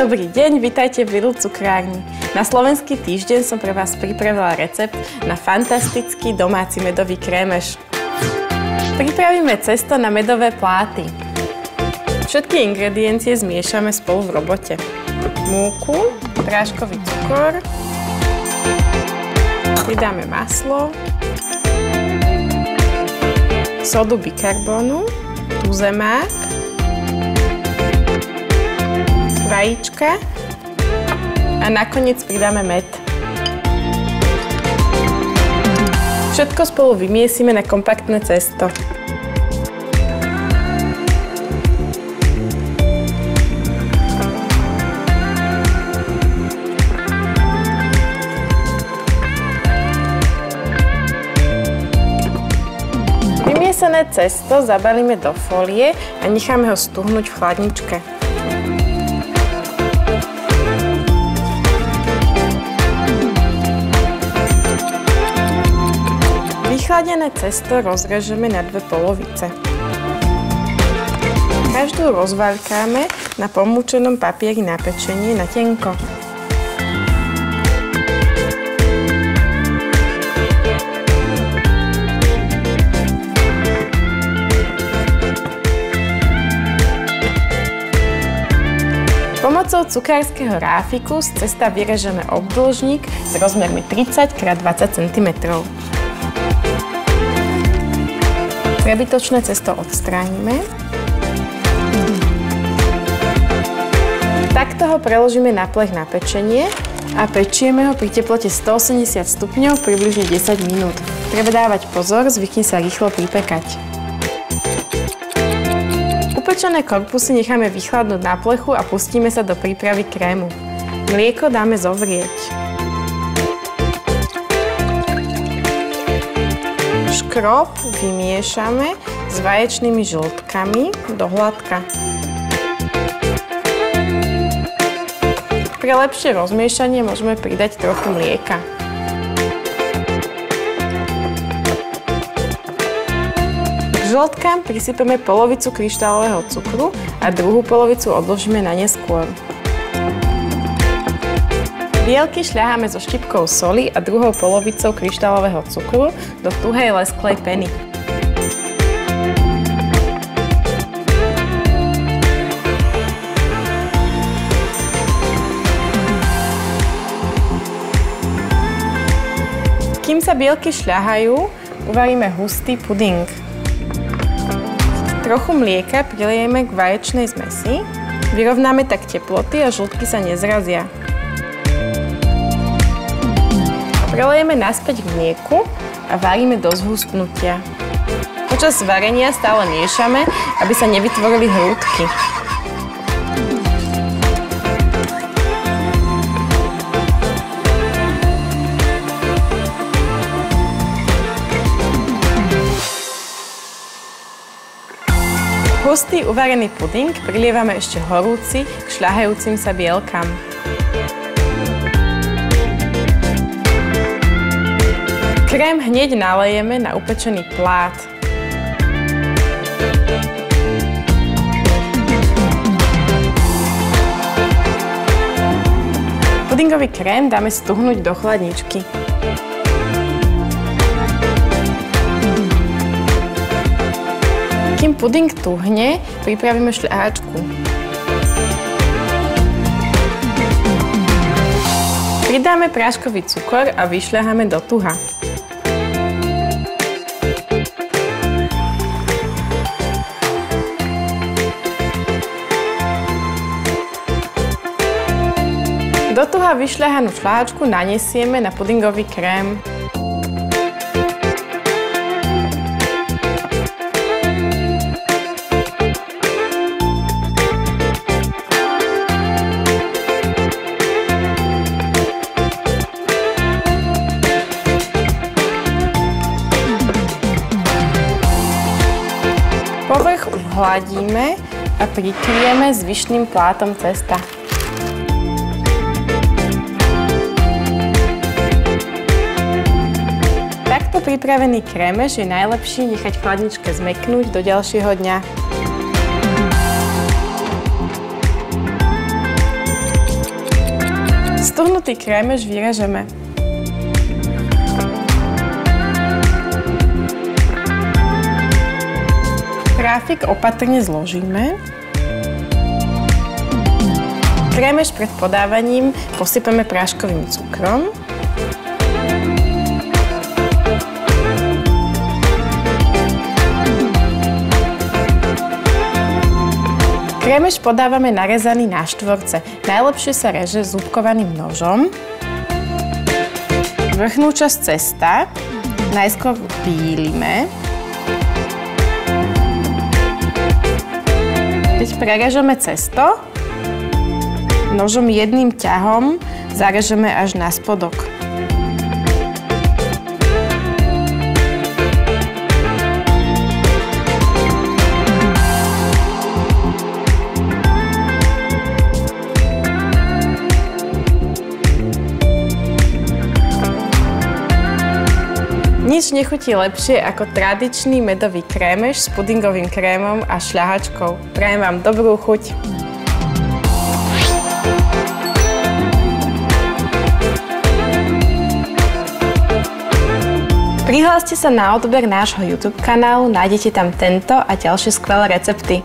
Dobrý deň, vitajte v Lidl cukrárni. Na Slovenský týždeň som pre vás pripravila recept na fantastický domáci medový krémeš. Pripravíme cesto na medové pláty. Všetky ingrediencie zmiešame spolu v robote. Múku, práškový cukor, pridáme maslo, sodu bikarbonu, tuzemák, vajíčka a nakoniec pridáme med. Všetko spolu vymiesime na kompaktné cesto. Vymiesené cesto zabalíme do fólie a necháme ho stuhnúť v chladničke. Vychladené cesto rozrežeme na dve polovice. Každú rozvaľkáme na pomúčenom papieri na pečenie na tenko. Pomocou cukárskeho ráfiku z cesta vyrežeme obdĺžnik s rozmermi 30 x 20 cm. Prebytočné cesto odstránime. Takto ho preložíme na plech na pečenie a pečieme ho pri teplote 180 stupňov približne 10 minút. Treba dávať pozor, zvykne sa rýchlo pripekať. Upečené korpusy necháme vychladnúť na plechu a pustíme sa do prípravy krému. Mlieko dáme zovrieť. Škrob vymiešame s vaječnými žltkami do hladka. Pre lepšie rozmiešanie môžeme pridať trochu mlieka. K žltkám prisypeme polovicu kryštálového cukru a druhú polovicu odložíme na neskôr. Bielky šľaháme so štipkou soli a druhou polovicou kryštálového cukru do tuhej lesklej peny. Kým sa bielky šľahajú, uvaríme hustý puding. Trochu mlieka prilejeme k vaječnej zmesi, vyrovnáme tak teploty a žltky sa nezrazia. Prelejeme naspäť k mlieku a varíme do zhustnutia. Počas varenia stále miešame, aby sa nevytvorili hrúdky. Hustý uvarený puding prilievame ešte horúci k šľahajúcim sa bielkam. Krém hneď nalejeme na upečený plát. Pudingový krém dáme stuhnúť do chladničky. Kým puding tuhne, pripravíme šľahačku. Pridáme práškový cukor a vyšľaháme do tuha. Do tuha vyšľahanú šľahačku naniesieme na pudingový krém. Povrch uhladíme a prikryjeme zvyšným plátom cesta. Takto pripravený krémeš je najlepší nechať v chladničke zmäknúť do ďalšieho dňa. Stuhnutý krémeš vyrežeme. Kráfik opatrne zložíme. Krémeš pred podávaním posypeme práškovým cukrom. Krémeš podávame narezaný na štvorce. Najlepšie sa reže zúbkovaným nožom. Vrchnú časť cesta najskôr pílime. Keď prerežeme cesto, nožom jedným ťahom zarežeme až na spodok. Nič nechutí lepšie ako tradičný medový krémeš s pudingovým krémom a šľahačkou. Prajem vám dobrú chuť. Prihláste sa na odber nášho YouTube kanálu, nájdete tam tento a ďalšie skvelé recepty.